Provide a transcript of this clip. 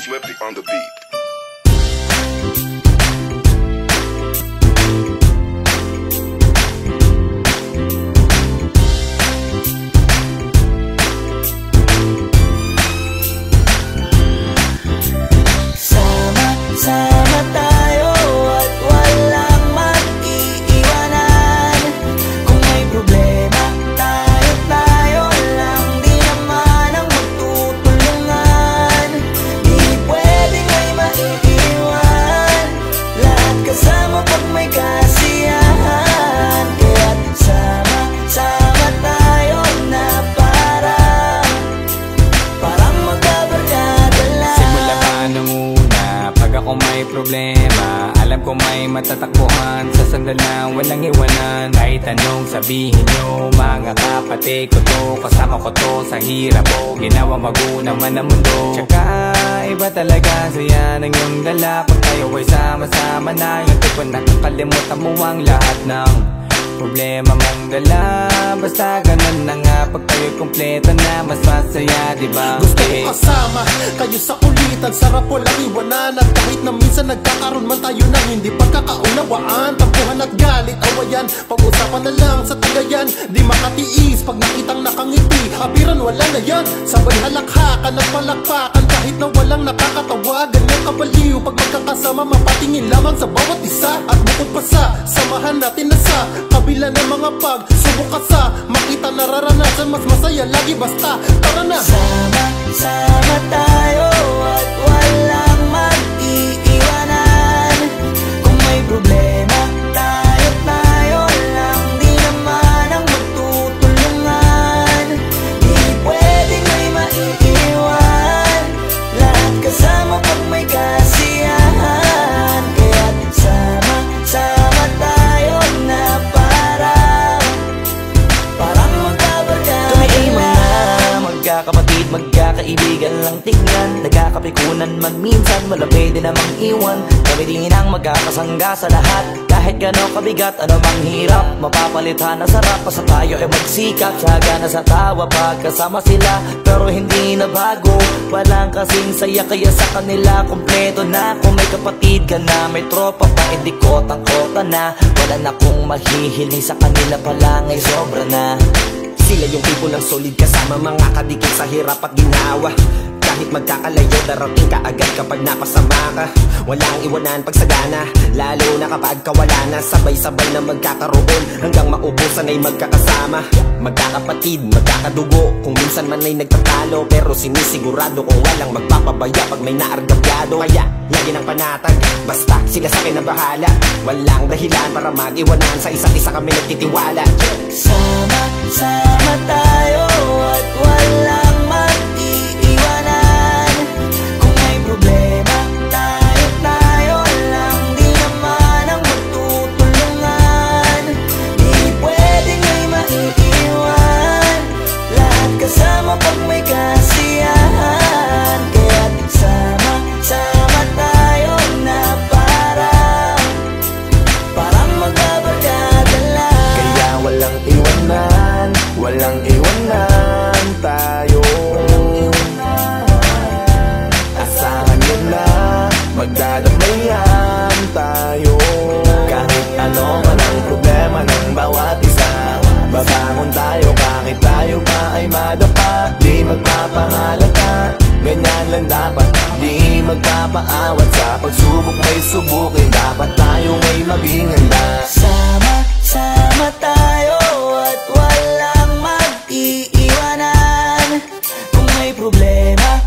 Swiftly on the beat. Sama tayo at walang mag-iiwanan. Kung may problema, tayo lang, di naman ang magtutulungan. Di pwedeng may maiiwan, lahat kasama pag may kasiyahan. Kaya't sama tayo na parang magkabarkada lang. Simula pa nung pag ako may problema, alam ko may matatakbuhan. Sa sandal na walang iwanan. Kahit anong sabihin nyo, mga kapatid ko to, kasama ko to sa hirap ko, ginawa magulang man ang mundo. Tsaka iba talaga saya ng iyong dala. Pag tayo ay sama-sama na, yung tipo nakakalimutan mo ang lahat ng problema mong dala. Basta ganun na nga, pag tayo kompleto na, mas masaya, diba? Gusto ko kasama kayo sa kulitan, sarap walang iwanan. At kahit na minsan nagkakaroon man tayo ng hindi pagkakaunawaan, tampuhan at galit, awayan, pag-usapan na lang sa tagayan. Di makatiis pag nakitang nakangiti, abiran wala na yan. Sabay halakhakan at palakpakan kahit na walang nakakatawa. Ganyan kabaliw pag magkakasama, mapatingin lamang sa bawat isa. At bukod pa sa samahan natin na sa kabila ng mga pagsubok ka sa makita nararanasan, mas masaya lagi basta tara na. Sama tayo at walang mag-iiwanan. Kung may problema, tayo lang, di naman ang magtutulungan. Di pwedeng may maiiwan, lahat kasama pag may kasiyahan. Kaya't sama tayo na parang magkabarkada. Kami ay mga magkakapatid, magkakaibigan lang tingnan. Nagkakapikunan man minsan, wala pwede namang iwan. Kami din ang magkakasangga sa lahat. Kahit gano'ng kabigat, ano mang hirap, mapapalitan na sarap. Basta tayo ay magsikap, tsaga na sa tawa pagkasama sila. Pero hindi na bago, walang kasing saya. Kaya sa kanila kompleto na. Kung may kapatid ka na, may tropa pa, hindi kotang-kota na. Wala na kong mahihiling sa kanila pa lang ay sobra na. Sila yung tipo ng solid kasama, mga kadikit sa hirap at ginawa. Kahit magkakalayo, darating ka agad kapag napasama ka. Walang iwanan pag sagana, lalo na kapag kawala na. Sabay-sabay na magkakaroon, hanggang maubusan ay magkakasama. Magkakapatid, magkakadugo, kung minsan man ay nagtatalo, pero sinisigurado kung walang magpapabaya pag may naargabyado. Kaya, lagi ng panatag, basta sila sa akin na bahala. Walang dahilan para mag-iwanan, sa isa't isa kami nagtitiwala. Sama tayo at walang mag-iiwanan. Kung may problema, tayo lang, di naman ang magtutulungan. Di pwedeng may maiiwan, lahat kasama pag may kasiyahan. Kaya't sama tayo na parang magkabarkada lang. Kaya walang iwanan, walang iwanan tayo. Asahan nyo na, magdadamayan tayo. Kahit ano man ang problema ng bawat isa, babangon tayo kahit tayo pa ay madapa. Di magpapahalata, ganyan lang dapat. Di magpapaawat sa pagsubok may subukin. Dapat tayo ay maging handa. Sama tayo at walang mag-iiwanan. Kung may problema,